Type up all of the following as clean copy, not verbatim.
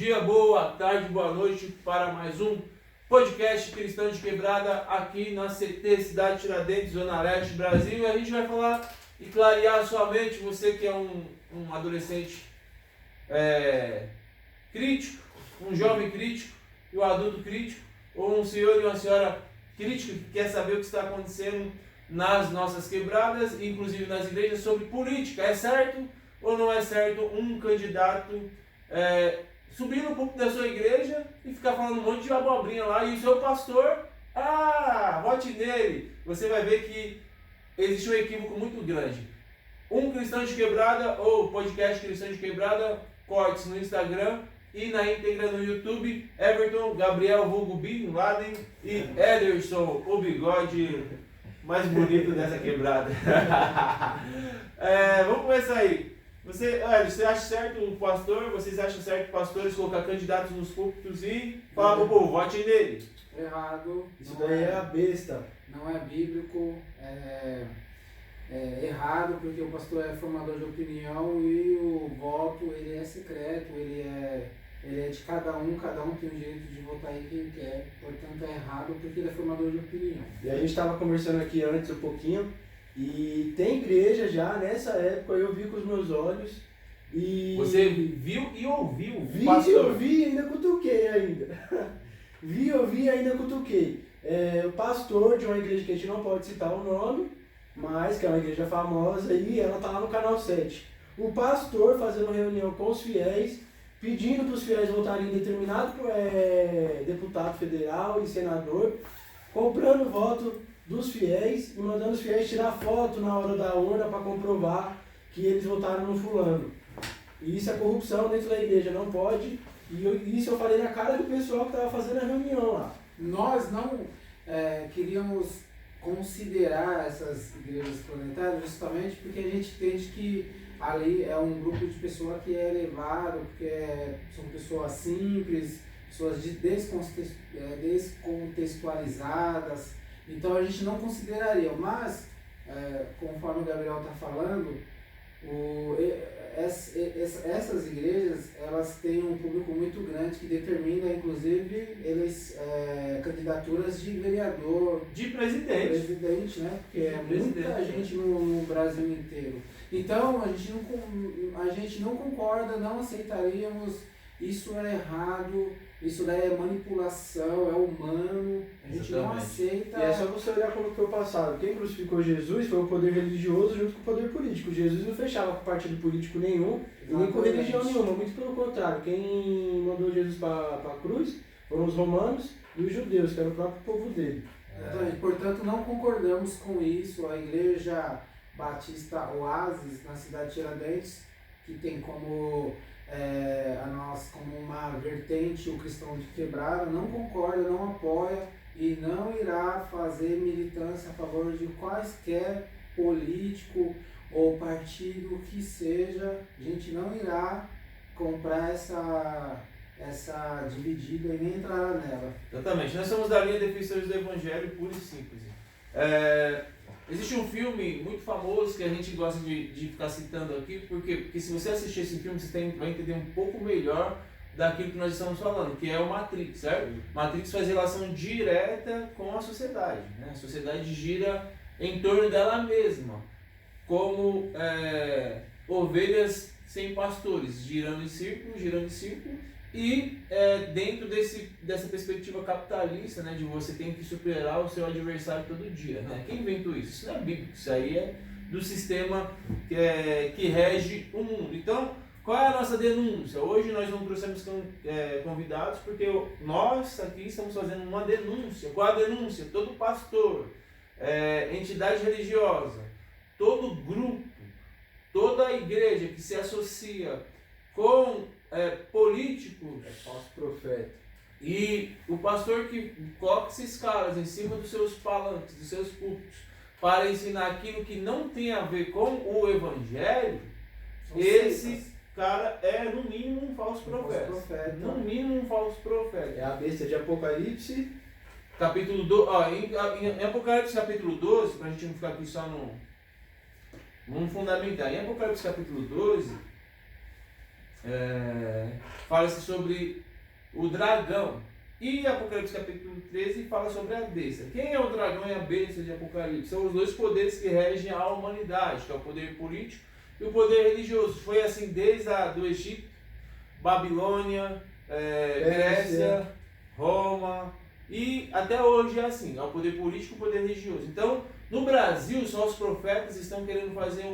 dia, boa tarde, boa noite para mais um podcast Cristão de Quebrada aqui na CT Cidade Tiradentes, Zona Leste, Brasil. E a gente vai falar e clarear a sua mente, você que é um adolescente crítico, um jovem crítico e um adulto crítico, ou um senhor e uma senhora crítico que quer saber o que está acontecendo nas nossas quebradas, inclusive nas igrejas, sobre política. É certo ou não é certo um candidato subir no púlpito da sua igreja e ficar falando um monte de abobrinha lá, e o seu pastor, vote nele? Você vai ver que existe um equívoco muito grande. Um Cristão de Quebrada, ou podcast Cristão de Quebrada, cortes no Instagram e na íntegra no YouTube. Everton, Gabriel vulgo Bin Laden e Ederson, o bigode mais bonito dessa quebrada. Vamos começar aí. Você acha certo o pastor, vocês acham certo pastores colocar candidatos nos púlpitos e falar pro povo, vote nele? Errado. Isso daí é a besta. Não é bíblico, é errado, porque o pastor é formador de opinião e o voto ele é secreto, ele é de cada um tem o direito de votar em quem quer, portanto é errado porque ele é formador de opinião. E a gente estava conversando aqui antes um pouquinho, e tem igreja já, nessa época eu vi com os meus olhos, e... Você viu e ouviu o Vi pastor? e ouvi e ainda cutuquei ainda. Vi e ouvi e ainda cutuquei. O pastor de uma igreja que a gente não pode citar o nome, mas que é uma igreja famosa, e ela está lá no canal 7. O pastor fazendo reunião com os fiéis, pedindo para os fiéis votarem em determinado deputado federal e senador, comprando voto dos fiéis e mandando os fiéis tirar foto na hora da urna para comprovar que eles votaram no fulano. E isso é corrupção dentro da igreja, não pode. E isso eu falei na cara do pessoal que estava fazendo a reunião lá. Nós não queríamos considerar essas igrejas planetárias justamente porque a gente entende que ali é um grupo de pessoas que é elevado, porque são pessoas simples, pessoas descontextualizadas. Então a gente não consideraria, mas conforme o Gabriel está falando, essas igrejas elas têm um público muito grande que determina inclusive candidaturas de vereador, De presidente, né? Porque é muita gente no Brasil inteiro. Então a gente não concorda, não aceitaríamos. Isso é errado, isso daí é manipulação, é humano, a gente não aceita. E é só você olhar como foi o passado. Quem crucificou Jesus foi o poder religioso junto com o poder político. Jesus não fechava com partido político nenhum, e nem com religião nenhuma, muito pelo contrário. Quem mandou Jesus para a cruz foram os romanos e os judeus, que era o próprio povo dele. Portanto, não concordamos com isso. A Igreja Batista Oásis, na cidade de Tiradentes, que tem como como uma vertente o Cristão de Quebrada, não concorda, não apoia e não irá fazer militância a favor de quaisquer político ou partido que seja. A gente não irá comprar essa dividida e nem entrar nela. Exatamente, nós somos da linha Defensores do Evangelho, puro e simples. Existe um filme muito famoso que a gente gosta de ficar citando aqui, porque se você assistir esse filme, você vai entender um pouco melhor daquilo que nós estamos falando, que é o Matrix, certo? Matrix faz relação direta com a sociedade, né? A sociedade gira em torno dela mesma, como ovelhas sem pastores, girando em círculo, e dentro dessa perspectiva capitalista, né, de você tem que superar o seu adversário todo dia, né? Quem inventou isso? Isso não é bíblico, isso aí é do sistema que rege o mundo. Então, qual é a nossa denúncia? Hoje nós não trouxemos convidados porque nós aqui estamos fazendo uma denúncia. Qual a denúncia? Todo pastor, entidade religiosa, todo grupo, toda igreja que se associa com políticos, Falso profeta. e o pastor que coloca esses caras em cima dos seus palanques, dos seus púlpitos, para ensinar aquilo que não tem a ver com o evangelho, esse cara é no mínimo um falso profeta. No mínimo um falso profeta. É a besta de Apocalipse. Capítulo 12, em Apocalipse capítulo 12, para a gente não ficar aqui só no fundamental, em Apocalipse capítulo 12, fala-se sobre o dragão. E Apocalipse capítulo 13 fala sobre a besta. Quem é o dragão e a besta de Apocalipse? São os dois poderes que regem a humanidade, que é o poder político e o poder religioso. Foi assim desde do Egito, Babilônia, Grécia, Roma, e até hoje é assim, é o poder político e o poder religioso. Então, no Brasil, só os profetas estão querendo fazer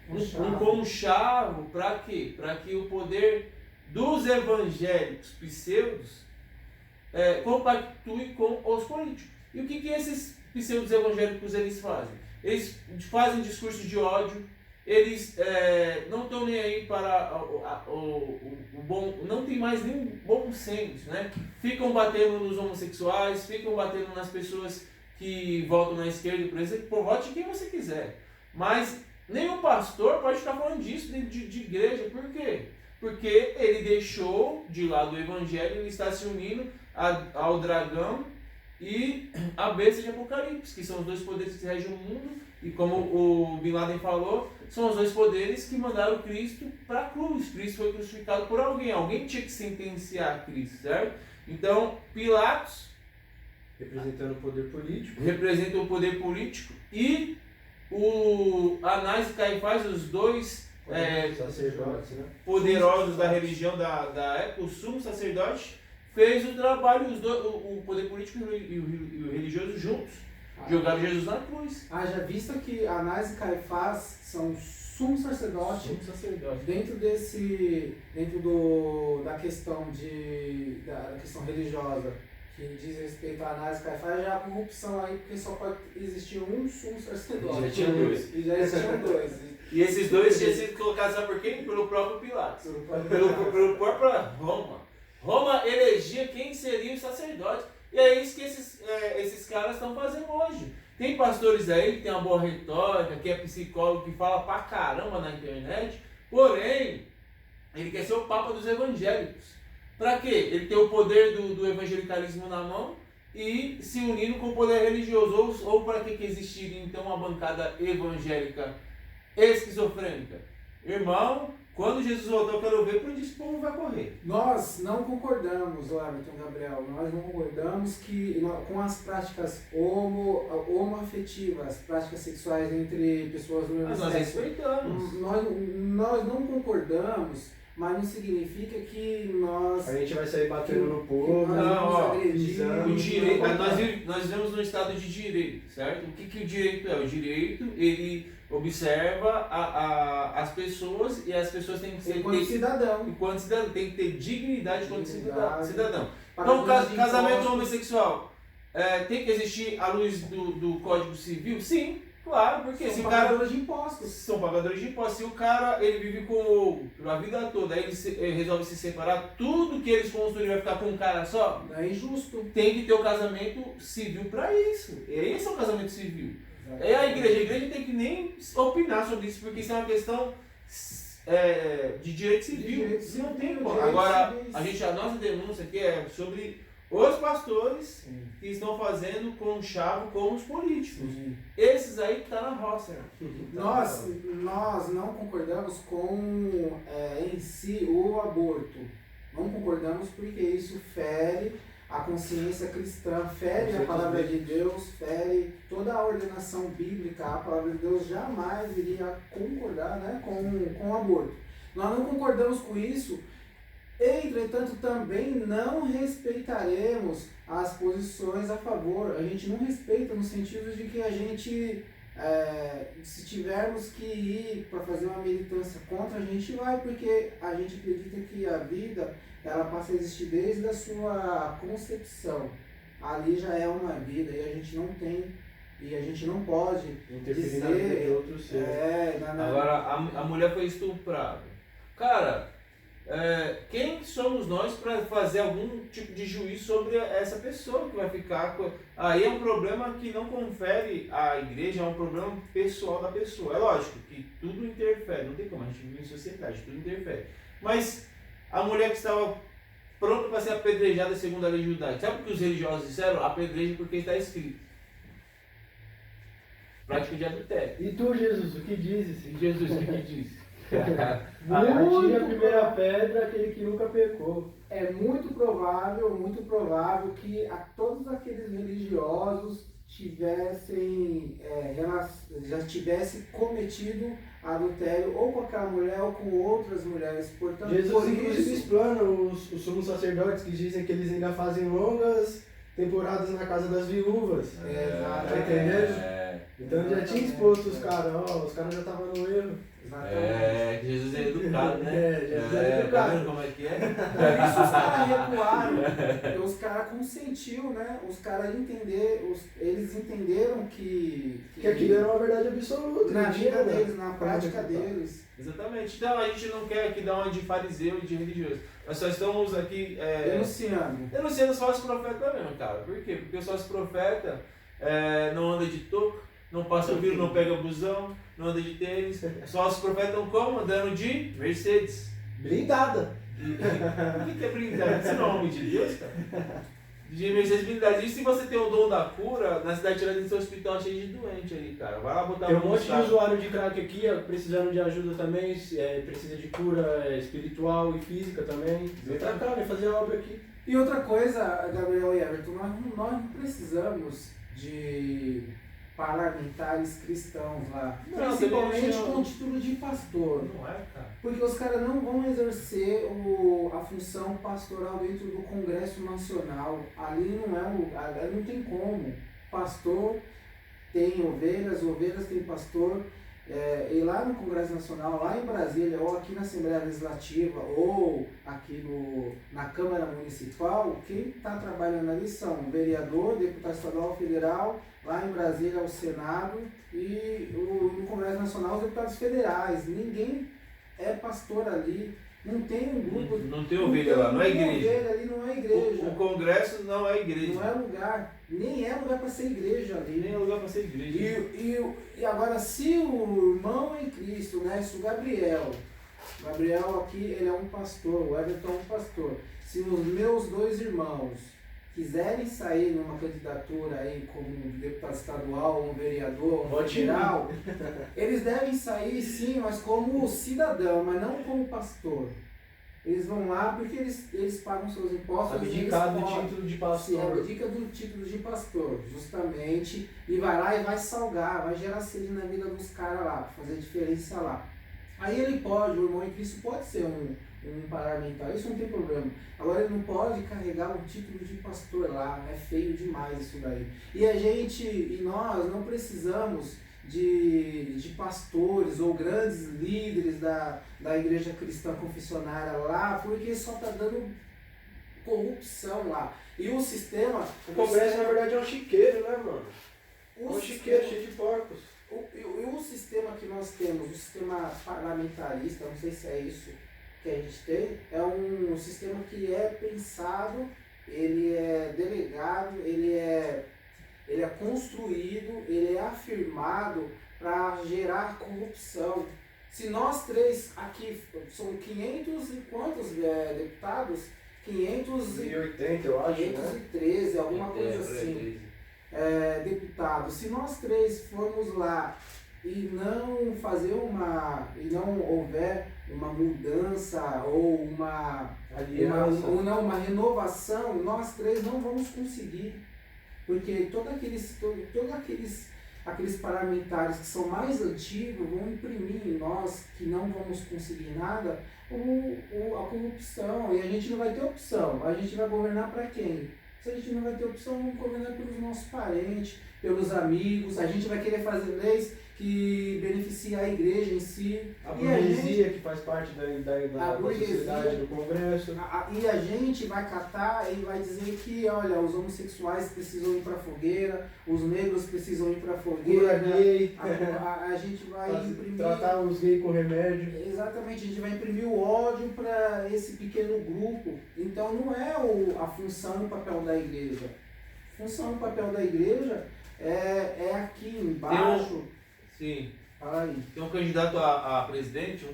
um conchavo para quê? Para que o poder dos evangélicos pseudos compactue com os políticos. E o que esses pseudos evangélicos eles fazem? Eles fazem discurso de ódio, eles não estão nem aí para o bom, não tem mais nenhum bom senso, né? Ficam batendo nos homossexuais, ficam batendo nas pessoas que votam na esquerda, por exemplo, vote quem você quiser. Mas nenhum pastor pode ficar falando disso dentro de igreja. Por quê? Porque ele deixou de lado o evangelho, ele está se unindo ao dragão e à besta de Apocalipse, que são os dois poderes que regem o mundo, e como o Bin Laden falou, são os dois poderes que mandaram Cristo para a cruz. Cristo foi crucificado por alguém tinha que sentenciar Cristo, certo? Então, Pilatos representando o poder político, representa o poder político, e o Anás e Caifás, os dois sacerdotes, né? poderosos da religião da época, o sumo sacerdote, fez o trabalho, o poder político e o religioso juntos, jogaram Jesus na cruz. Haja vista que Anás e Caifás são sumo sacerdote dentro da questão da questão religiosa, que diz respeito a Anás e Caifás, já há corrupção aí, porque só pode existir um sumo sacerdote. Já tinha dois. E já existiam dois. E esses dois tinham sido colocados, sabe por quem? Pelo próprio Pilatos. Pelo próprio Roma. Roma elegia quem seria o sacerdote. E é isso que esses caras estão fazendo hoje. Tem pastores aí que tem uma boa retórica, que é psicólogo, que fala pra caramba na internet, porém, ele quer ser o papa dos evangélicos. Pra quê? Ele tem o poder do evangelicalismo na mão e se unindo com o poder religioso. Ou para que existiria então uma bancada evangélica esquizofrênica? Irmão, quando Jesus voltar, eu quero ver para onde esse povo vai correr. Nós não concordamos, Everton Gabriel, nós não concordamos com as práticas homoafetivas, práticas sexuais entre pessoas do mesmo sexo. Nós respeitamos. Nós não concordamos, mas não significa que a gente vai sair batendo no povo, o direito, nós vivemos num estado de direito, certo? O que o direito é? O direito, ele observa as pessoas, e as pessoas têm que ser... Enquanto cidadão, tem que ter dignidade enquanto cidadão. Então, casamento homossexual tem que existir à luz do Código Civil? Sim, claro, porque são pagadores de impostos. São pagadores de impostos. Se o cara ele vive com o a vida toda, aí ele resolve se separar, tudo que eles construíram vai ficar com um cara só? É injusto. Tem que ter o casamento civil para isso. Esse é o casamento civil. É a igreja tem que nem opinar sobre isso, porque isso é uma questão de direito civil. Isso não tem como. Agora, a nossa denúncia aqui é sobre os pastores que estão fazendo conchavo com os políticos. Esses aí que estão na roça. Nós não concordamos com em si o aborto. Não concordamos porque isso fere a consciência cristã, fere a palavra de Deus, fere toda a ordenação bíblica. A palavra de Deus jamais iria concordar, né, com o aborto. Nós não concordamos com isso. Entretanto, também não respeitaremos as posições a favor. A gente não respeita no sentido de que a gente, se tivermos que ir para fazer uma militância contra, a gente vai, porque a gente acredita que a vida ela passa a existir desde a sua concepção. Ali já é uma vida e a gente não tem, e a gente não pode interferir na vida de outro ser. Agora, a mulher foi estuprada. Cara, quem somos nós para fazer algum tipo de juízo sobre essa pessoa que vai ficar com... Aí é um problema que não confere à igreja, é um problema pessoal da pessoa. É lógico que tudo interfere, não tem como, a gente vive em sociedade, tudo interfere. Mas a mulher que estava pronta para ser apedrejada segundo a lei judaica, sabe o que os religiosos disseram? Apedreja porque está escrito. Prática de adultério. E tu, Jesus, o que dizes? Jesus, o que diz? Atire a primeira pedra aquele que nunca pecou. É muito provável que todos aqueles religiosos já tivessem cometido adultério ou com aquela mulher ou com outras mulheres. Portanto, Jesus por inclusive isso, explana os sumos sacerdotes que dizem que eles ainda fazem longas temporadas na casa das viúvas. Exatamente. Tá entendendo? Então já tinha exposto os caras, os caras já estavam no erro. É, Jesus é educado, né? Jesus é educado. Tá vendo como é que é? Por isso os caras recuaram, porque os caras consentiam, né? Os caras eles entenderam que aquilo era uma verdade absoluta. na não tinha, vida né? deles, na prática deles. Exatamente. Então a gente não quer aqui dar uma de fariseu e de religioso. Nós só estamos aqui denunciando os falsos profetas mesmo, cara. Por quê? Porque os falsos profetas não andam de touca, não passa o vírus, não pega busão, não anda de tênis. Os falsos profetas estão como? Andando de Mercedes. Blindada. O que é blindado? Isso não é homem de Deus, cara? De Mercedes blindado. E se você tem o dom da cura, na cidade tirando tem seu hospital cheio de doente aí, cara. Vai lá botar Tem um mão no monte de saco. usuário de crack aqui, precisando de ajuda também, precisa de cura espiritual e física também. Vem pra cá, vem fazer obra aqui. E outra coisa, Gabriel e Everton, nós não precisamos de parlamentares cristãos lá, Não, principalmente também não. com o título de pastor. Não é, cara. Porque os caras não vão exercer a função pastoral dentro do Congresso Nacional. Ali não é um lugar, ali não tem como. Pastor tem ovelhas tem pastor. E lá no Congresso Nacional, lá em Brasília, ou aqui na Assembleia Legislativa, ou aqui na Câmara Municipal, quem está trabalhando ali são o vereador, deputado estadual, federal, lá em Brasília o Senado e no Congresso Nacional os deputados federais. Ninguém é pastor ali, não tem um grupo. Não tem ovelha lá, não é igreja. Ovelha ali não é igreja. O Congresso não é igreja. Não é lugar, nem é lugar para ser igreja ali. Nem é lugar para ser igreja. E agora, se o irmão em Cristo, né, se o Gabriel aqui, ele é um pastor, o Everton é um pastor. Se os meus dois irmãos quiserem sair numa candidatura aí como um deputado estadual, um vereador, um federal, eles devem sair sim, mas como cidadão, mas não como pastor. Eles vão lá porque eles pagam seus impostos. Abdicar do título de pastor. Abdica do título de pastor, justamente. E vai lá e vai salgar, vai gerar sede na vida dos caras lá, fazer diferença lá. Aí ele pode, o irmão em Cristo pode ser um parlamentar, isso não tem problema. Agora ele não pode carregar o título de pastor lá, é feio demais isso daí. E nós não precisamos de pastores ou grandes líderes da igreja cristã confessionária lá, porque só está dando corrupção lá. E o sistema... O Congresso, na verdade, é um chiqueiro, né, mano? Um chiqueiro cheio de porcos. O sistema que nós temos, o sistema parlamentarista, não sei se é isso que a gente tem, é um sistema que é pensado, ele é delegado, ele é construído, ele é afirmado para gerar corrupção. Se nós três aqui, são 500 e quantos deputados? 580, eu acho, 513, né? Alguma coisa assim. Deputados, se nós três formos lá e não houver uma mudança ou uma renovação, nós três não vamos conseguir. Porque todos aqueles parlamentares que são mais antigos vão imprimir em nós, que não vamos conseguir nada, a corrupção. E a gente não vai ter opção. A gente vai governar para quem? Se a gente não vai ter opção, vamos governar pelos nossos parentes, pelos amigos. A gente vai querer fazer leis que beneficiem a igreja em si. A burguesia que faz parte da sociedade, do Congresso. E a gente vai catar e vai dizer que, olha, os homossexuais precisam ir para a fogueira, os negros precisam ir para a fogueira. Gay. A gente vai imprimir... Tratar os gays com remédio. Exatamente, a gente vai imprimir o ódio para esse pequeno grupo. Então não é a função e o papel da igreja. A função e o papel da igreja é aqui embaixo. Sim. Fala aí. Tem um candidato a presidente,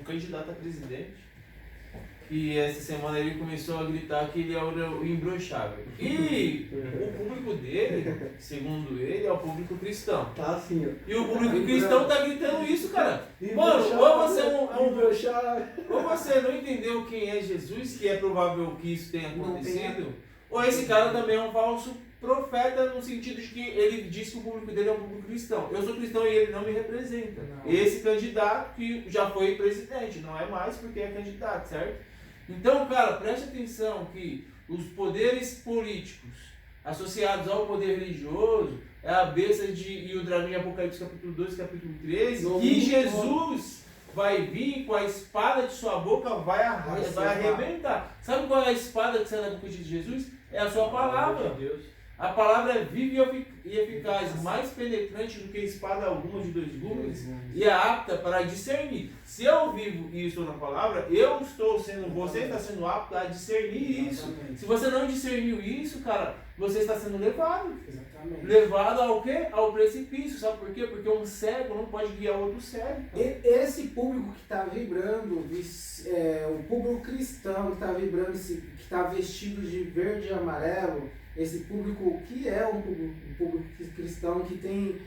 que essa semana ele começou a gritar que ele é o imbrochável. E o público dele, segundo ele, é o público cristão. Tá assim, ó. E o público cristão tá gritando isso, cara. Mano, ou você ou você não entendeu quem é Jesus, que é provável que isso tenha acontecido, ou esse cara também é um falso profeta no sentido de que ele diz que o público dele é um público cristão. Eu sou cristão e ele não me representa. Não. Esse candidato que já foi presidente, não é mais porque é candidato, certo? Então, cara, preste atenção que os poderes políticos associados ao poder religioso é a besta e o dragão de Apocalipse capítulo 2, capítulo 13, que Jesus vai vir com a espada de sua boca, vai arrebentar. Sabe qual é a espada que sai da boca de Jesus? É a sua palavra. A palavra é viva e eficaz, mais penetrante do que espada alguma de dois gumes, e é apta para discernir. Se eu vivo e estou na palavra, você está sendo apto a discernir isso. Exatamente. Se você não discerniu isso, cara, você está sendo levado. Exatamente. Levado ao quê? Ao precipício. Sabe por quê? Porque um cego não pode guiar outro cego. Esse público que está vibrando, o público cristão que está vibrando, que está vestido de verde e amarelo, esse público que é um público cristão, que tem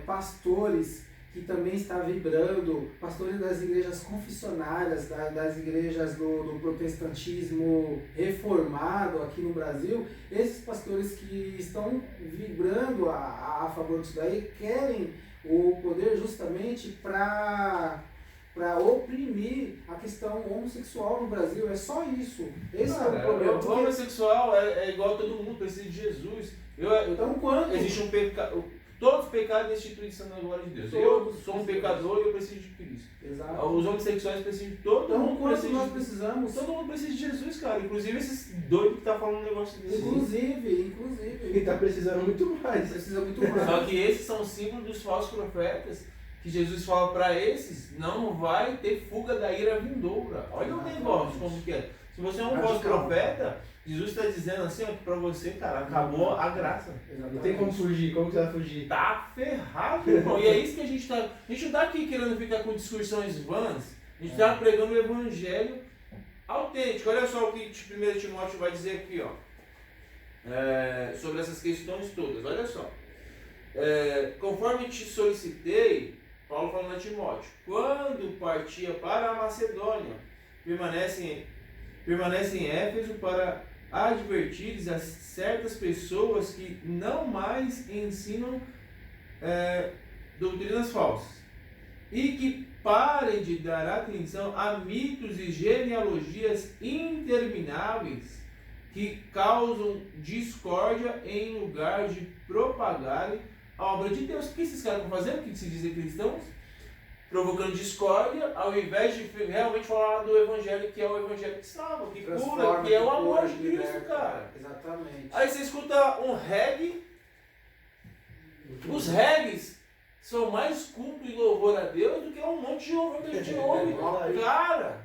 pastores que também está vibrando, pastores das igrejas confessionárias, das igrejas do protestantismo reformado aqui no Brasil, esses pastores que estão vibrando a favor disso daí, querem o poder justamente para oprimir a questão homossexual no Brasil. É só isso. Esse é o problema. O homossexual é igual a todo mundo, precisa de Jesus. Então quando? Existe um pecado. Todos os pecados instituição da glória de Deus. Todos. Eu sou um pecador e eu preciso de Cristo. Exato. Os homossexuais precisam de todo Então mundo. quando Precisa nós de... precisamos? Todo mundo precisa de Jesus, cara. Inclusive esses doidos que tá falando um negócio desse. Inclusive. E tá precisando muito mais. Precisa muito mais. Só que esses são símbolos dos falsos profetas, que Jesus fala para esses, não vai ter fuga da ira vindoura. Olha o negócio como que é. Se você é um falso profeta, Jesus está dizendo assim, ó, que para você, cara, acabou a graça. Exatamente. Não tem como fugir. Como que você vai fugir? Tá ferrado, irmão. E é isso que a gente tá. A gente não tá aqui querendo ficar com discussões vãs. A gente tá pregando o evangelho autêntico. Olha só o que 1 Timóteo vai dizer aqui, ó. Sobre essas questões todas. Olha só. Conforme te solicitei, Paulo falando a Timóteo, quando partia para a Macedônia, permanece em Éfeso para advertires a certas pessoas que não mais ensinam doutrinas falsas e que parem de dar atenção a mitos e genealogias intermináveis que causam discórdia em lugar de propagarem a obra de Deus. O que esses caras estão fazendo? O que se dizem cristãos? Provocando discórdia, ao invés de realmente falar do evangelho, que é o evangelho que salva, que cura, que é o amor de Cristo, cara. Exatamente. Aí você escuta um reggae, os reggaes são mais culto e louvor a Deus do que um monte de louvor que a gente ouve. Cara,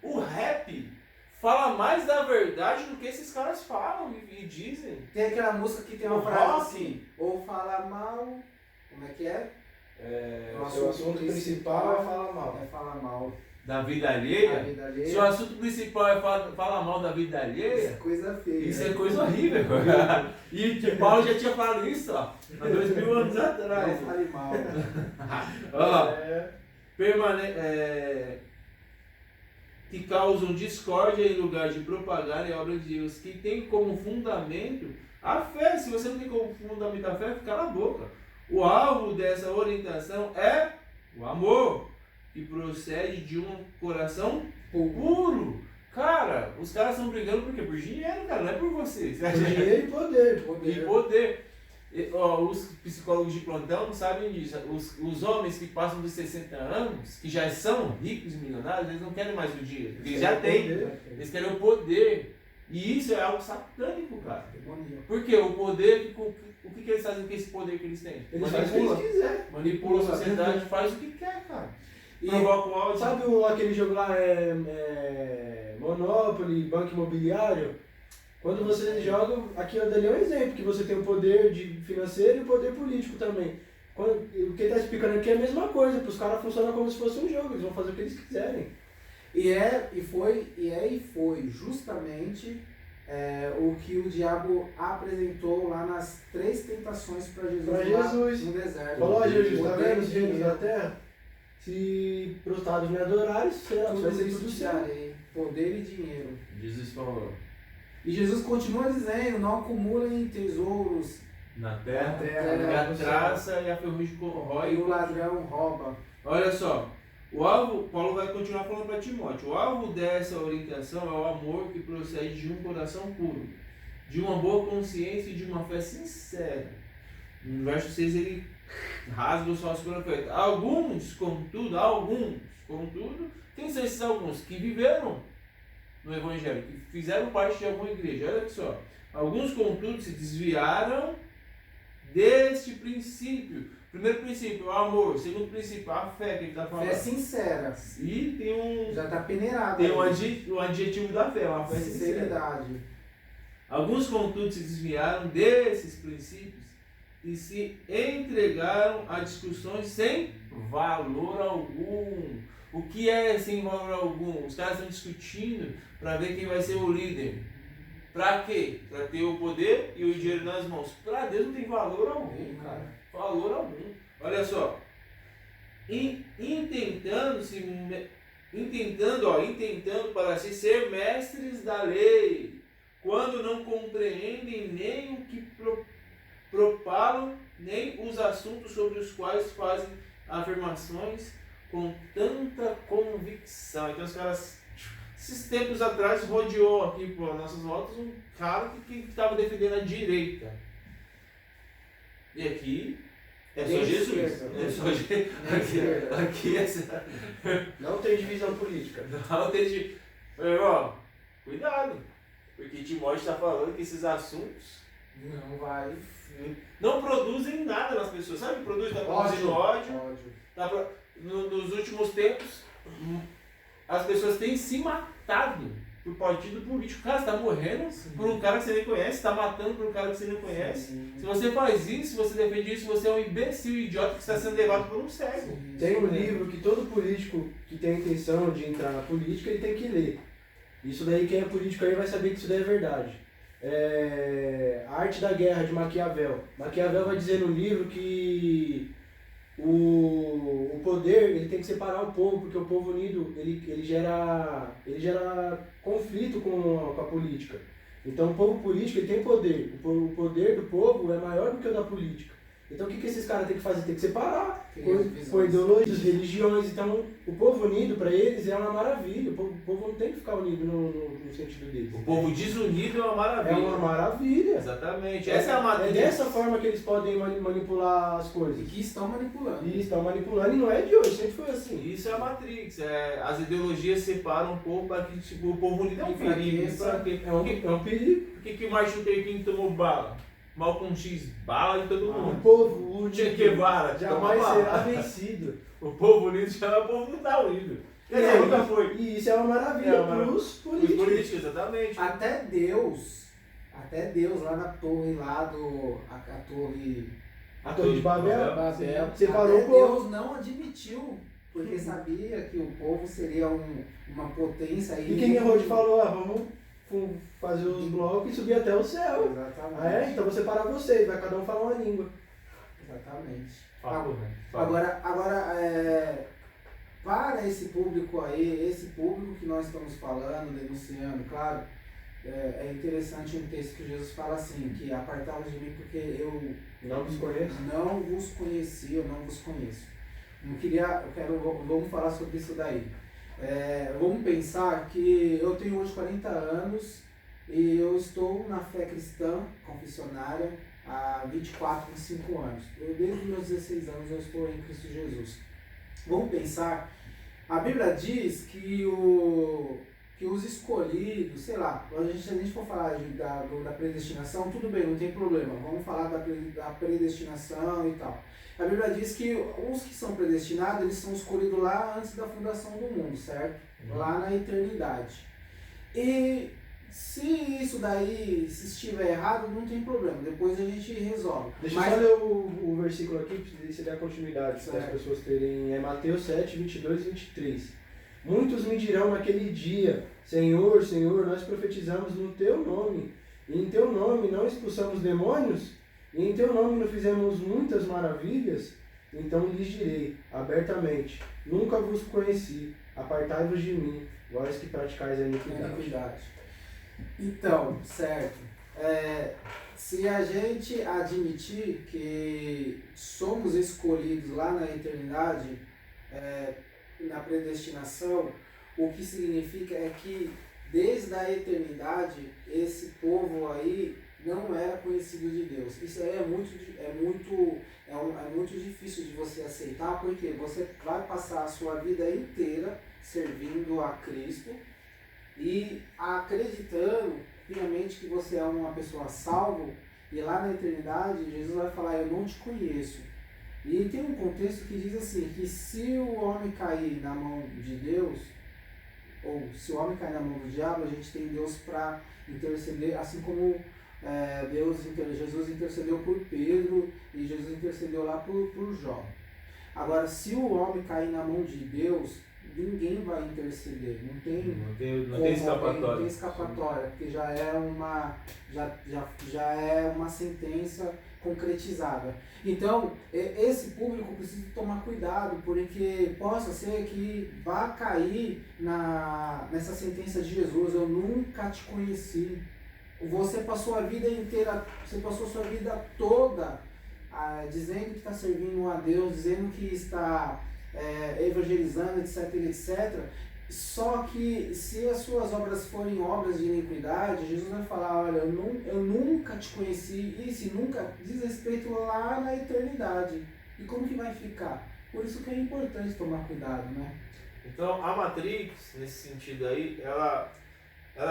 o rap fala mais da verdade do que esses caras falam e dizem. Tem aquela música que tem uma frase assim, ou fala mal, como é que é? O assunto principal é falar mal. É falar mal. Da vida alheia? Da vida alheia. Se o assunto principal é falar mal da vida alheia, Isso é coisa feia. isso é coisa horrível. E que Paulo já tinha falado isso, ó, há 2000 anos atrás. Não fale mal. Que causam discórdia em lugar de propagar a obra de Deus, que tem como fundamento a fé. Se você não tem como fundamento a fé, fica na boca. O alvo dessa orientação é o amor, que procede de um coração puro. Cara, os caras estão brigando por quê? Por dinheiro, cara, não é por vocês. Dinheiro e poder. E poder. Os psicólogos de plantão não sabem disso. Os homens que passam dos 60 anos, que já são ricos e milionários, eles não querem mais o dinheiro. Eles já têm. Eles querem o poder. E isso é algo satânico, cara. Porque o poder, o que eles fazem com esse poder que eles têm? Eles fazem o que eles quiserem. Manipula a sociedade, faz o que quer, cara. E provoca o ódio. sabe aquele jogo lá, Monopoly, Banco Imobiliário? Quando você joga, aquilo dali é um exemplo, que você tem o poder financeiro e o poder político também. O que ele está explicando aqui é a mesma coisa, para os caras funciona como se fosse um jogo, eles vão fazer o que eles quiserem. E foi justamente o que o diabo apresentou lá nas 3 tentações para Jesus, lá no deserto. Falou a Jesus, tá vendo os Poder e reinos da dinheiro. terra? Se prostrados me adorarem, vai ser Tudo tudo te seu. darei, poder e dinheiro. Jesus falou, E Jesus continua dizendo, não acumulem tesouros, na terra, terra, que a no céu. traça e a ferrugem corrói. e o ladrão rouba. Olha só, o alvo, Paulo vai continuar falando para Timóteo, o alvo dessa orientação é o amor que procede de um coração puro, de uma boa consciência e de uma fé sincera. No verso 6 ele rasga o sócio pelo peito. Alguns, contudo, quem são esses alguns? Que viveram no Evangelho, que fizeram parte de alguma igreja. Olha só, alguns, contudo, se desviaram deste princípio. Primeiro princípio, o amor. Segundo princípio, a fé que ele está falando. Fé sincera. E tem um, Já está peneirado. tem aí. um adjetivo da fé, uma fé sincera. Sinceridade. Alguns, contudo, se desviaram desses princípios e se entregaram a discussões sem valor algum. O que é sem valor algum? Os caras estão discutindo para ver quem vai ser o líder. Para quê? Para ter o poder e o dinheiro nas mãos. Para Deus não tem valor algum, cara. Valor algum. Olha só. Intentando para si ser mestres da lei, quando não compreendem nem o que propalam, nem os assuntos sobre os quais fazem afirmações com tanta convicção. Então os caras, esses tempos atrás, rodeou aqui por nossas voltas um cara que estava defendendo a direita. E aqui é só Jesus. É só aqui é Não tem divisão política. não tem. Ó, cuidado, porque Timóteo está falando que esses assuntos Não vai. não produzem nada nas pessoas. Sabe o que produz? Está produzindo ódio. Ódio. Nos últimos tempos, as pessoas têm se matado por partido político. Cara, você está morrendo por um cara que você nem conhece, está matando por um cara que você não conhece. Se você faz isso, se você defende isso, você é um imbecil, idiota que está sendo levado por um cego. Tem um livro que todo político que tem a intenção de entrar na política, ele tem que ler. Isso daí, quem é político aí vai saber que isso daí é verdade. A Arte da Guerra, de Maquiavel. Maquiavel vai dizer no livro que o poder ele tem que separar o povo, porque o povo unido ele gera conflito com a política. Então o povo político ele tem poder, o poder do povo é maior do que o da política. Então o que esses caras têm que fazer? Tem que separar por ideologias, religiões. Então o povo unido para eles é uma maravilha. O povo não tem que ficar unido no sentido deles. O povo desunido é uma maravilha. É uma maravilha. Exatamente. Essa é a matriz. É dessa forma que eles podem manipular as E coisas. que estão manipulando. E estão manipulando e não é de hoje, sempre foi assim. Isso é a Matrix. As ideologias separam um pouco para que tipo, o povo unido é um perigo. Pra quê? É um perigo. Por que Martin Luther King tomou bala? Malcolm X, bala de todo O mundo. povo unido Che Guevara, jamais toma será bala. vencido. O povo unido chama o povo não tá unido. Quer dizer, nunca foi. E isso é uma maravilha É uma para os Os políticos. políticos, exatamente. Até Deus lá na torre lá a torre A Torre de Babel. Babel, Separou até o povo. Deus não admitiu, porque sabia que o povo seria uma potência. E quem errou de falou, vamos fazer os blocos e subir até o céu. Exatamente. Então vou separar vocês, vai cada um falar uma língua. Exatamente. Fala. Agora para esse público aí, esse público que nós estamos falando, denunciando, claro, é interessante um texto que Jesus fala assim, que apartai-vos de mim porque eu Não vos conheço. não vos conheci, eu não vos conheço. Vamos falar sobre isso daí. Vamos pensar que eu tenho hoje 40 anos e eu estou na fé cristã confessionária há 25 anos. Desde os meus 16 anos eu estou em Cristo Jesus. Vamos pensar, a Bíblia diz que os escolhidos, sei lá, se a gente for falar da predestinação, tudo bem, não tem problema, vamos falar da predestinação e tal. A Bíblia diz que os que são predestinados, eles são escolhidos lá antes da fundação do mundo, certo? Lá na eternidade. E se isso daí, se estiver errado, não tem problema, depois a gente resolve. Deixa eu só ler o versículo aqui, para você dar continuidade, para as Certo. pessoas terem. É Mateus 7, 22 e 23. Muitos me dirão naquele dia, Senhor, Senhor, nós profetizamos no Teu nome, e em Teu nome não expulsamos demônios, e em Teu nome não fizemos muitas maravilhas. Então lhes direi abertamente, nunca vos conheci, apartai-vos de mim, vós que praticais a iniquidade. Então, certo. Se a gente admitir que somos escolhidos lá na eternidade, na predestinação, o que significa é que desde a eternidade esse povo aí não era conhecido de Deus. Isso aí é muito difícil de você aceitar, porque você vai passar a sua vida inteira servindo a Cristo e acreditando piamente que você é uma pessoa salva, e lá na eternidade Jesus vai falar, eu não te conheço. E tem um contexto que diz assim, que se o homem cair na mão de Deus, ou se o homem cair na mão do diabo, a gente tem Deus para interceder, assim como Jesus intercedeu por Pedro e Jesus intercedeu lá por Jó. Agora, se o homem cair na mão de Deus, ninguém vai interceder, não tem escapatória, porque já é uma sentença concretizada. Então, esse público precisa tomar cuidado, porque possa ser que vá cair nessa sentença de Jesus, eu nunca te conheci. Você passou a vida inteira, você passou a sua vida toda dizendo que está servindo a Deus, dizendo que está evangelizando, etc. Só que se as suas obras forem obras de iniquidade, Jesus vai falar, olha, eu nunca te conheci, e se nunca diz respeito lá na eternidade. E como que vai ficar? Por isso que é importante tomar cuidado, né? Então a Matrix, nesse sentido aí, ela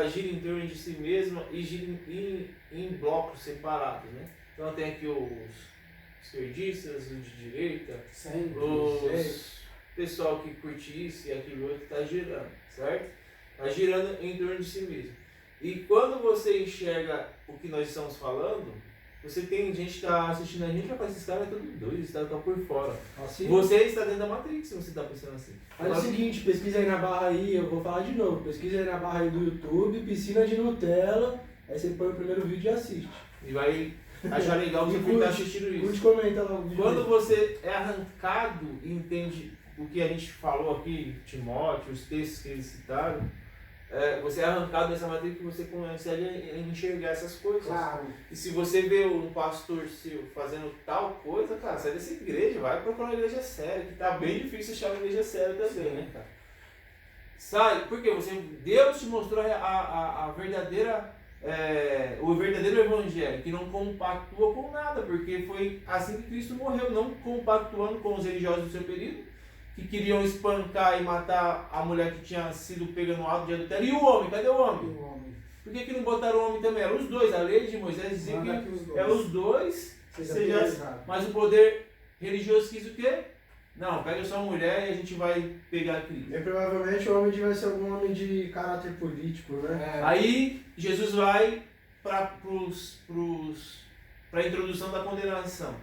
gira em torno de si mesma e gira em blocos separados, né? Então tem aqui os esquerdistas, os de direita, os pessoal que curte isso e aquilo outro, está girando, certo? Está girando em torno de si mesmo. E quando você enxerga o que nós estamos falando, você tem gente que está assistindo a gente, rapaz, esses caras estão doidos, esses caras estão por fora. Assim? Você está dentro da Matrix se você está pensando assim. Faz o seguinte, pesquisa aí na barra aí, eu vou falar de novo, pesquisa aí na barra aí do YouTube, piscina de Nutella, aí você põe o primeiro vídeo e assiste. E vai achar legal que você está assistindo isso. Curte, comenta lá o vídeo. Quando você é arrancado e entende o que a gente falou aqui, Timóteo, os textos que eles citaram, você é arrancado dessa matriz que você consegue enxergar essas coisas. Claro. E se você vê um pastor seu fazendo tal coisa, cara, sai dessa igreja, vai procurar uma igreja séria, que tá bem difícil achar uma igreja séria também, né, cara? Sai, porque Deus te mostrou a verdadeira, o verdadeiro evangelho, que não compactua com nada, porque foi assim que Cristo morreu, não compactuando com os religiosos do seu período, que queriam espancar e matar a mulher que tinha sido pega no ato de adultério. E o homem? Cadê o homem? Por que não botaram o homem também? Eram os dois. A lei de Moisés dizia que eram os dois. Mas o poder religioso quis o quê? Não, pega só a mulher e a gente vai pegar Cristo. E provavelmente o homem devia ser algum homem de caráter político, né? Aí Jesus vai para a introdução da condenação.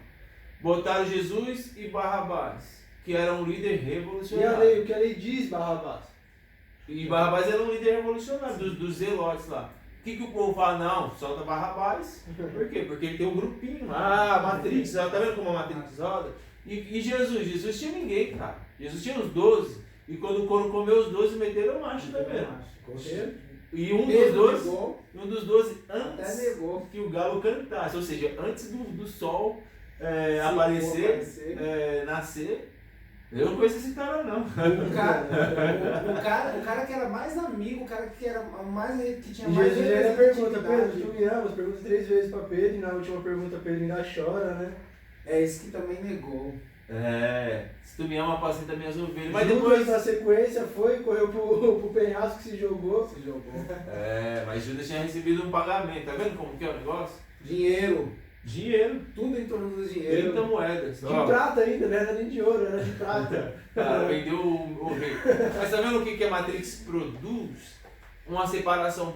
Botaram Jesus e Barrabás, que era um líder revolucionário. E a lei, o que a lei diz, Barrabás? E Barrabás era um líder revolucionário, dos zelotes lá. O que o povo fala? Não, solta Barrabás. Por quê? Porque ele tem um grupinho lá, a Matrix, tá vendo como a Matrix roda? E Jesus tinha ninguém, cara. Jesus tinha os 12. E quando o couro comeu os 12, meteram marcha também. E um dos 12 antes que o galo cantasse, ou seja, antes do sol nascer. Eu não conheço esse cara, não. O cara que era mais amigo, o cara que era mais, que tinha mais Jesus ainda pergunta, Pedro, tu me amas? Pergunta 3 vezes pra Pedro, e na última pergunta Pedro ainda chora, né? É esse que também negou. Se tu me ama, apacenta minhas ovelhas. Mas Judas, depois, na sequência, correu pro penhasco que se jogou. mas Judas tinha recebido um pagamento. Tá vendo como que é o negócio? Dinheiro. Tudo em torno do dinheiro. 30 moedas. De prata ainda, não era nem de ouro, era de prata. Cara, vendeu o rei. Mas tá vendo o que a Matrix produz? Uma separação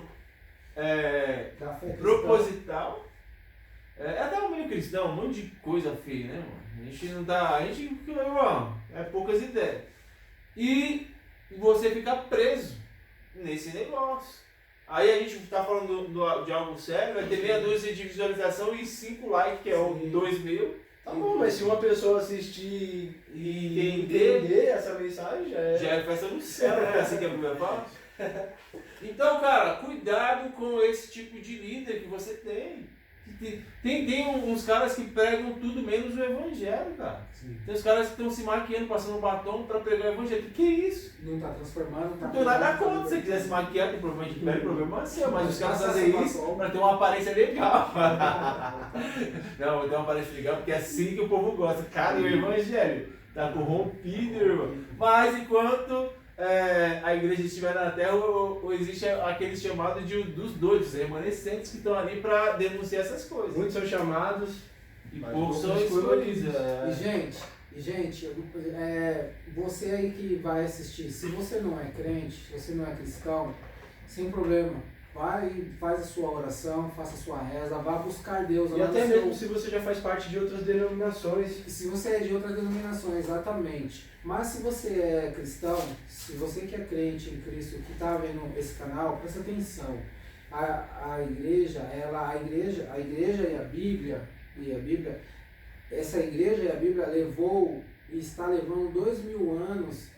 proposital. É até um meio cristão, um monte de coisa feia, né, mano? A gente não dá. É poucas ideias. E e você fica preso nesse negócio. Aí a gente tá falando de algo sério, vai ter meia dúzia de visualização e 5 likes, que é o 2 mil. Tá bom, mas se uma pessoa assistir e entender essa mensagem, já é festa no céu, né? Assim que a Bíblia fala. Então, cara, cuidado com esse tipo de líder que você tem. Tem uns caras que pregam tudo menos o evangelho, cara. Sim. Tem os caras que estão se maquiando, passando batom pra pregar o evangelho. Que é isso? Não tá transformando, tá. Não tem nada contra. Se você quiser se maquiar, tem problema de pele, problema é seu. Mas os caras fazem isso pra ter uma aparência legal. Não, vou ter uma aparência legal porque é assim que o povo gosta. Cara, o evangelho tá corrompido, irmão. Mas enquanto a igreja estiver na terra, ou existe aquele chamado dos doidos, remanescentes, que estão ali para denunciar essas coisas. Muitos são chamados e poucos são escolhidos. E gente, você aí que vai assistir, se você não é crente, se você não é cristão, sem problema. Vai e faz a sua oração, faça a sua reza, vá buscar Deus. E até mesmo se você já faz parte de outras denominações. Se você é de outras denominações, exatamente. Mas se você é cristão, se você que é crente em Cristo, que está vendo esse canal, presta atenção. A igreja e a Bíblia, essa igreja e a Bíblia levou e está levando 2000 anos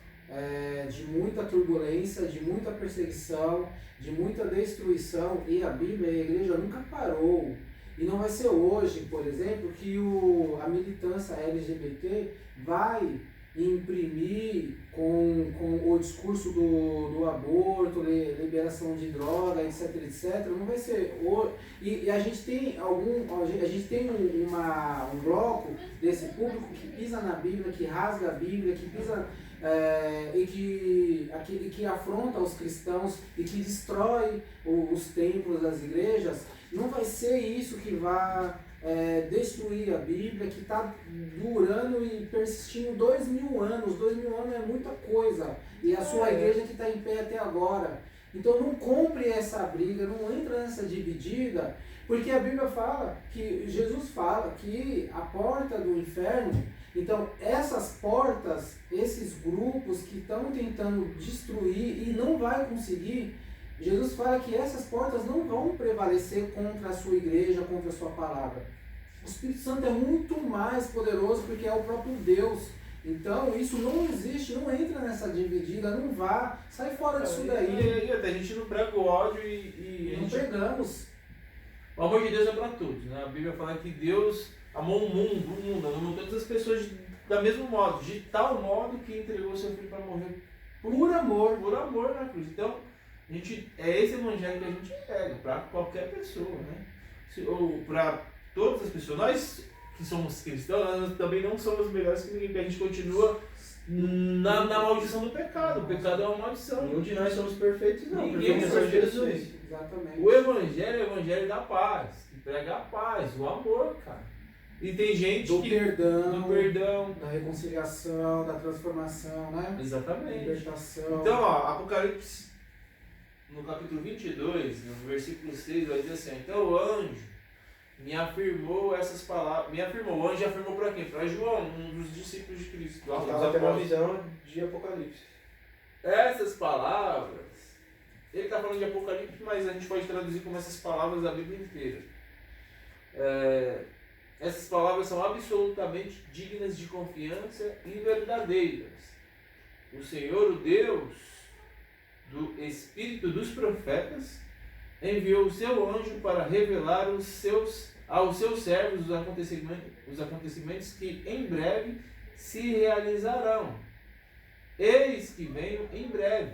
de muita turbulência, de muita perseguição, de muita destruição, e a Bíblia e a igreja nunca parou. E não vai ser hoje, por exemplo, que a militância LGBT vai imprimir com o discurso do aborto, liberação de droga, etc, etc. Não vai ser hoje. E a gente tem um bloco desse público que pisa na Bíblia, que rasga a Bíblia, que pisa e que afronta os cristãos e que destrói os templos das igrejas. Não vai ser isso que vai destruir a Bíblia, que está durando e persistindo 2000 anos. 2000 anos é muita coisa. E a sua igreja que está em pé até agora. Então não compre essa briga, não entra nessa dividida, porque a Bíblia fala, que Jesus fala que a porta do inferno. Então, essas portas, esses grupos que estão tentando destruir e não vai conseguir, Jesus fala que essas portas não vão prevalecer contra a sua igreja, contra a sua palavra. O Espírito Santo é muito mais poderoso porque é o próprio Deus. Então, isso não existe, não entra nessa dividida, não vá, sai fora disso daí. E até a gente não prega o ódio e não pregamos. O amor de Deus é para todos, né? A Bíblia fala que Deus amou o mundo, amou todas as pessoas da mesmo modo, de tal modo que entregou seu filho para morrer por amor na cruz. Então, é esse evangelho que a gente pega para qualquer pessoa, né? Ou para todas as pessoas. Nós que somos cristãos, nós também não somos melhores que ninguém, porque a gente continua na maldição do pecado. O pecado é uma maldição. Nenhum de nós somos perfeitos, não. Ninguém é só Jesus. Exatamente. O evangelho é o evangelho da paz, que prega a paz, o amor, cara. E tem gente do perdão, da reconciliação, da transformação, né? Exatamente. Libertação. Então, ó, Apocalipse, no capítulo 22, no versículo 6, vai dizer assim: então o anjo me afirmou essas palavras. O anjo afirmou para quem? Para João, um dos discípulos de Cristo. Estava tendo uma visão de Apocalipse. Essas palavras, ele está falando de Apocalipse, mas a gente pode traduzir como essas palavras da Bíblia inteira. Essas palavras são absolutamente dignas de confiança e verdadeiras. O Senhor, o Deus do Espírito dos profetas, enviou o seu anjo para revelar aos seus servos os acontecimentos que em breve se realizarão. Eis que venho em breve.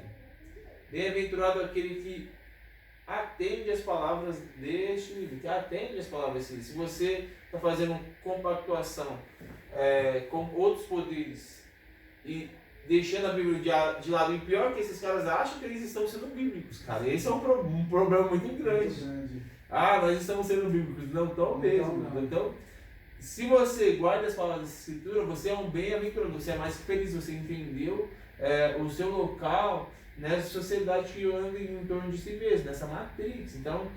Bem-aventurado aquele que atende as palavras deste livro, que atende as palavras deste livro. Se você está fazendo compactuação com outros poderes e deixando a Bíblia de lado, e pior que esses caras acham que eles estão sendo bíblicos, cara. Esse é um problema muito grande. Nós estamos sendo bíblicos. Não estão mesmo. Então, se você guarda as palavras da Escritura, você é um bem-aventurado, você é mais feliz, você entendeu o seu local nessa sociedade que anda em torno de si mesmo, nessa matrix. Então,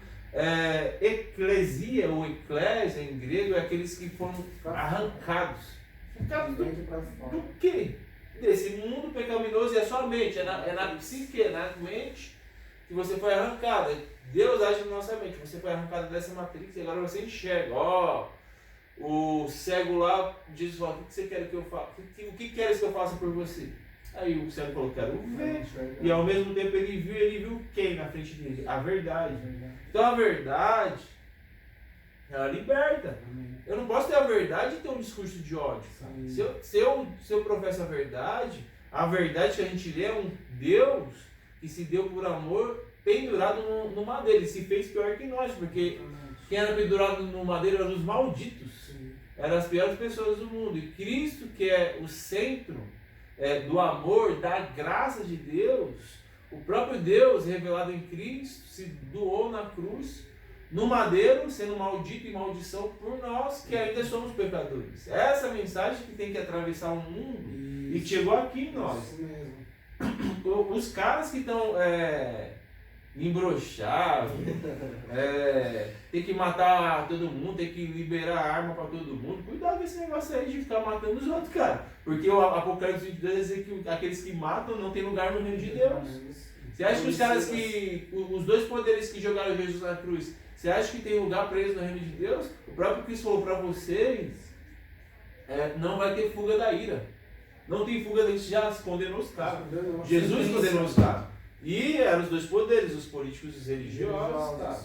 eclesia ou eclésia em grego é aqueles que foram arrancados. Arrancados do quê? desse mundo pecaminoso, e é só a mente, é na psique, é na mente que você foi arrancada. Deus age na nossa mente, você foi arrancado dessa matrix e agora você enxerga. O cego lá diz: o que você quer que eu faça? O que queres que eu faça por você? Aí o cego falou: quero ver. E ao mesmo tempo ele viu quem na frente dele? A verdade. Então a verdade, ela liberta. Eu não posso ter a verdade e ter um discurso de ódio. Se eu professo a verdade que a gente lê é um Deus que se deu por amor pendurado no madeiro. Ele se fez pior que nós, porque quem era pendurado no madeiro eram os malditos. Eram as piores pessoas do mundo. E Cristo, que é o centro do amor, da graça de Deus, o próprio Deus revelado em Cristo, se doou na cruz, no madeiro, sendo maldito e maldição por nós, que ainda somos pecadores. Essa mensagem que tem que atravessar o mundo e que chegou aqui em nós. Isso mesmo. Os caras que estão embroxados, tem que matar todo mundo, tem que liberar arma para todo mundo. Cuidado com esse negócio aí de ficar matando os outros, cara. Porque o Apocalipse 22 vai dizer que aqueles que matam não tem lugar no reino de Deus. Você acha que os caras os dois poderes que jogaram Jesus na cruz, você acha que tem lugar para eles no reino de Deus? O próprio Cristo falou para vocês, não vai ter fuga da ira. Não tem fuga da ira, já condenou os caras. Jesus condenou os caras. E eram os dois poderes, os políticos e os religiosos. Tá?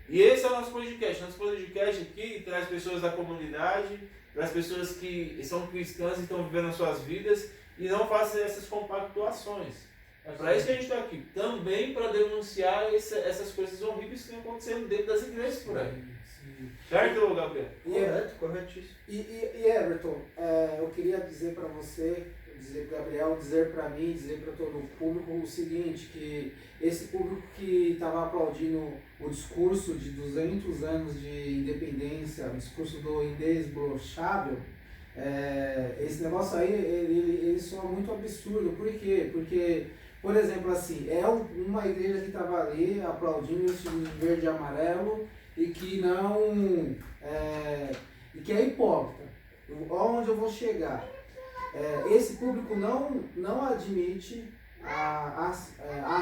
E esse é o nosso podcast. Nosso podcast aqui traz pessoas da comunidade, traz pessoas que são cristãs e estão vivendo as suas vidas e não fazem essas compactuações. É para isso que a gente está aqui. Também para denunciar essas coisas horríveis que estão acontecendo dentro das igrejas por aí. Certo, Gabriel? Corretíssimo. E Everton, eu queria dizer para você, dizer para Gabriel, dizer para mim, dizer para todo o público o seguinte, que esse público que estava aplaudindo o discurso de 200 anos de independência, o discurso do indesbrochável, esse negócio aí, ele soa muito absurdo. Por quê? Porque, por exemplo, assim, uma igreja que estava ali aplaudindo esse verde e amarelo e que não... e que é hipócrita. Onde eu vou chegar? Esse público não admite a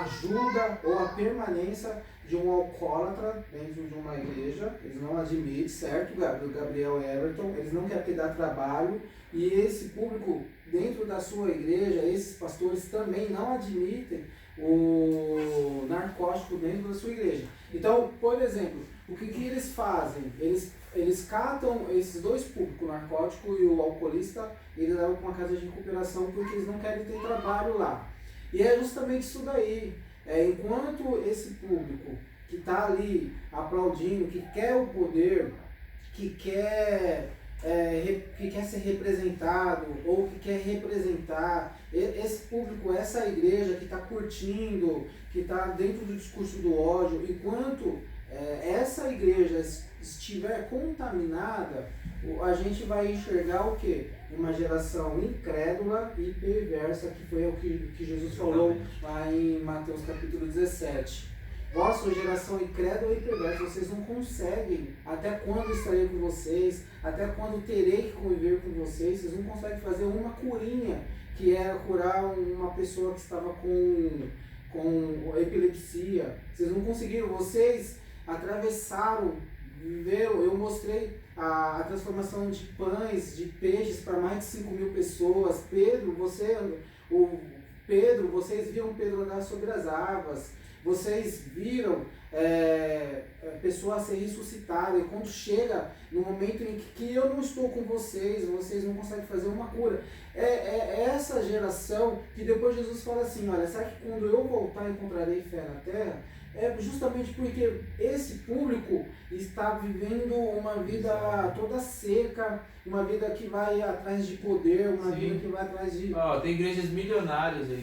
ajuda ou a permanência de um alcoólatra dentro de uma igreja. Eles não admitem, certo, Gabriel e Everton? Eles não querem dar trabalho. E esse público dentro da sua igreja, esses pastores também não admitem o narcótico dentro da sua igreja. Então, por exemplo, o que eles fazem? Eles catam esses dois públicos, o narcótico e o alcoolista, e eles levam para uma casa de recuperação porque eles não querem ter trabalho lá. E é justamente isso daí. Enquanto esse público que está ali aplaudindo, que quer o poder, que quer ser representado ou que quer representar, esse público, essa igreja que está curtindo, que está dentro do discurso do ódio, enquanto essa igreja estiver contaminada, a gente vai enxergar o quê? Uma geração incrédula e perversa, que foi o que Jesus falou lá em Mateus capítulo 17. Vossa geração incrédula e perversa, vocês não conseguem, até quando estarei com vocês, até quando terei que conviver com vocês, vocês não conseguem fazer uma curinha, que era curar uma pessoa que estava com epilepsia. Vocês não conseguiram, vocês atravessaram, viveram, eu mostrei a transformação de pães, de peixes para mais de 5.000 pessoas. Pedro, vocês viram Pedro andar sobre as águas, vocês viram pessoas ser ressuscitadas, e quando chega no momento em que eu não estou com vocês não conseguem fazer uma cura. Essa geração que depois Jesus fala assim, olha, será que quando eu voltar encontrarei fé na terra? É justamente porque esse público está vivendo uma vida toda seca, uma vida que vai atrás de poder, uma vida que vai atrás de... Tem igrejas milionárias aí,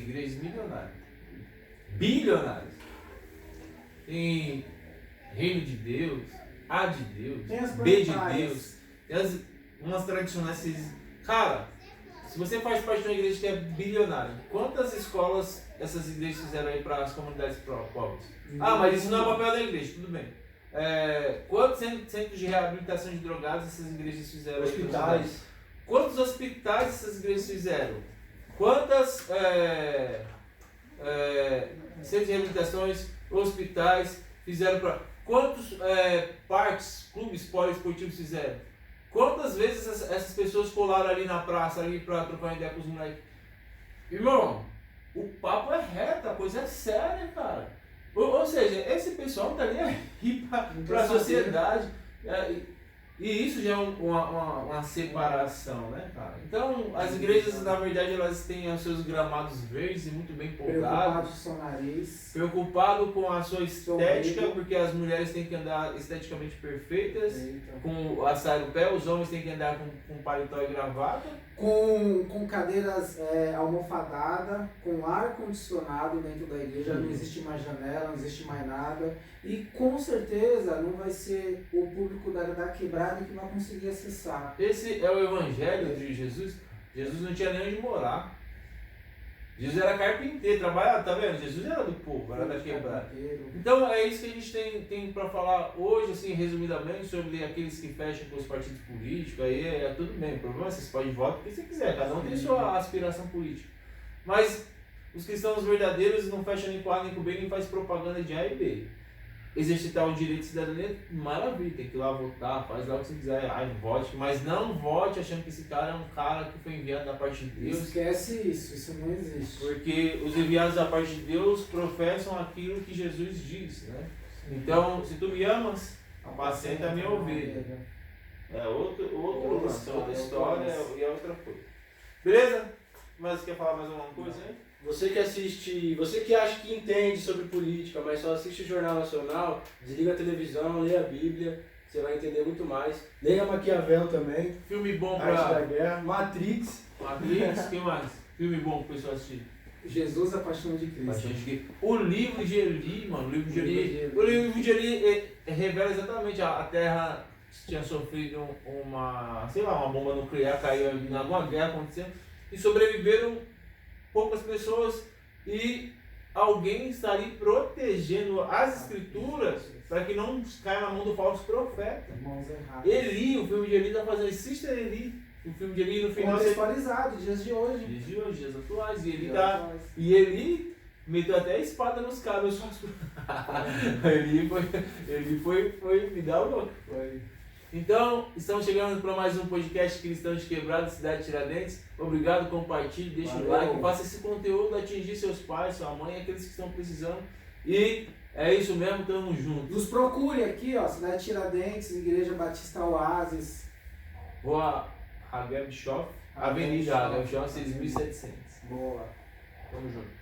bilionárias. Tem Reino de Deus, A de Deus, B de Deus, tem umas tradicionais. Cara, se você faz parte de uma igreja que é bilionária, quantas escolas essas igrejas fizeram aí para as comunidades pobres? Mas isso não é o papel da igreja, tudo bem. Quantos centros de reabilitação de drogados essas igrejas fizeram? Hospitais. Quantos hospitais essas igrejas fizeram? Quantas centros de reabilitações, hospitais fizeram para... Quantos parques, clubes poliesportivos fizeram? Quantas vezes essas pessoas colaram ali na praça ali para trocar uma ideia com os moleques? Irmão, o papo é reto, a coisa é séria, cara. Ou seja, esse pessoal não tá nem aí para a sociedade. E isso já é uma separação, né, cara? Então, as igrejas, na verdade, elas têm os seus gramados verdes e muito bem podados. Preocupado com a sua estética, porque as mulheres têm que andar esteticamente perfeitas, com a saia do pé, os homens têm que andar com paletó e gravata. Com cadeiras almofadadas, com ar-condicionado dentro da igreja, não existe mais janela, não existe mais nada. E com certeza não vai ser o público da quebrada que vai conseguir acessar. Esse é o evangelho de Jesus. Jesus não tinha nem onde morar. Jesus era carpinteiro, trabalhava, tá vendo? Jesus era do povo, era da quebrada. Então é isso que a gente tem para falar hoje, assim, resumidamente, sobre aqueles que fecham com os partidos políticos. Aí é tudo bem, o problema é que vocês podem votar o que você quiser, cada um tem sua aspiração política. Mas os cristãos verdadeiros não fecham nem com A nem com B, nem faz propaganda de A e B. Exercitar o direito de cidadania, maravilha, tem que ir lá votar, faz lá o que você quiser, vote, mas não vote achando que esse cara é um cara que foi enviado da parte de Deus. Esquece isso não existe. Porque os enviados da parte de Deus professam aquilo que Jesus diz, né? Então, se tu me amas, apacenta a minha ovelha. É outro lance, outra história e é outra coisa. Beleza? Mas quer falar mais alguma coisa aí? Você que assiste, você que acha que entende sobre política, mas só assiste o Jornal Nacional, desliga a televisão, lê a Bíblia, você vai entender muito mais. Leia Maquiavel também. Filme bom Arte da Guerra, Matrix. Quem mais? Filme bom pro pessoal assistir. Jesus, a Paixão de Cristo. O livro de Eli, mano, o livro de Eli revela exatamente a Terra tinha sofrido uma bomba nuclear, caiu em alguma guerra acontecendo e sobreviveram poucas pessoas e alguém está ali protegendo as escrituras para que não caia na mão do falso profeta. Eli, o filme de Eli está fazendo, assista Eli, o filme de Eli no final. Contextualizado, dias de hoje. Dias atuais. E Eli meteu até a espada nos caras. Ele foi me dar o louco. Então, estamos chegando para mais um podcast Cristãos de Quebrada, Cidade de Tiradentes. Obrigado, compartilhe, deixe o like, faça esse conteúdo atingir seus pais, sua mãe, aqueles que estão precisando. E é isso mesmo, tamo junto. Nos procure aqui, ó, Cidade de Tiradentes, Igreja Batista Oásis. Rua Hageb Schoff, Avenida Hageb Schoff, 6.700. Boa. Tamo junto.